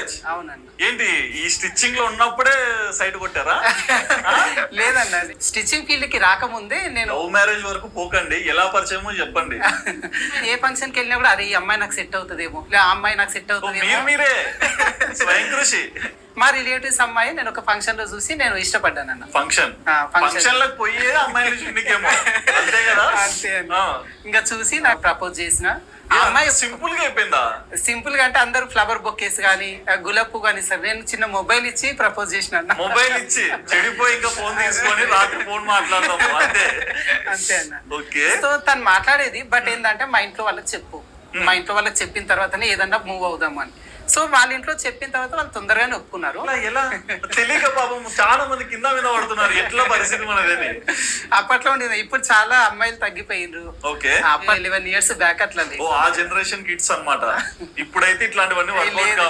Marriage. అవునండి. ఏంటి ఈ స్టిచ్చింగ్ లో ఉన్నప్పుడే సైడ్ కొట్టారా? లేదన్న, స్టిచ్చింగ్ ఫీల్డ్ కి రాకముందే నేను లవ్ మ్యారేజ్ వరకు పోకండి, ఎలా పరిచయమో చెప్పండి. ఏ ఫంక్షన్ కి వెళ్ళినా కూడా అరే ఈ అమ్మాయి నాకు సెట్ అవుతుందేమో, ఆ అమ్మాయి నాకు సెట్ అవుతుందేమో. మీరే స్వయం కృషి. మా రిలేటివ్స్ అమ్మాయి నేను ఒక ఫంక్షన్ లో చూసి నేను ఇష్టపడ్డానన్న. ఫంక్షన్ లకు పోయే అమ్మాయిలు చూడకేమో, అంతే కదా? అంతే అన్న. ఇంకా చూసి నాకు ప్రపోజ్ చేసిన ఆ అమ్మాయి సింపుల్ గా అయిపోయిందా? సింపుల్ గా అంటే అందరూ ఫ్లవర్ బొకేస్ గానీ గులాబ్ పువ్వు కానీ సార్, నేను చిన్న మొబైల్ ఇచ్చి ప్రపోజ్ చేసిన అన్న. మొబైల్ ఇచ్చి చెడిపోయి ఇంకా ఫోన్ తీసుకొని రాత్రి ఫోన్ మాట్లాడతాము అంతే. అంతే అన్న. ఓకే. సో తను మాట్లాడేది, బట్ ఏంటంటే మా ఇంట్లో వాళ్ళకి చెప్పు, మా ఇంట్లో వాళ్ళకి చెప్పిన తర్వాతనే ఏదన్నా మూవ్ అవుదాం అని. సో వాళ్ళ ఇంట్లో చెప్పిన తర్వాత వాళ్ళు తొందరగానే ఒప్పుకున్నారు. ఎలా తెలియక పాపం చాలా మంది కింద మీద పడుతున్నారు, ఎట్లా పరిస్థితి మనది? అప్పట్లో ఉండేది, ఇప్పుడు చాలా అమ్మాయిలు తగ్గిపోయిండ్రు. ఓకే. 11 years బ్యాక్ అట్లా. ఆ జనరేషన్ కిడ్స్ అన్నమాట. ఇప్పుడైతే ఇట్లాంటివన్నీ వర్కౌట్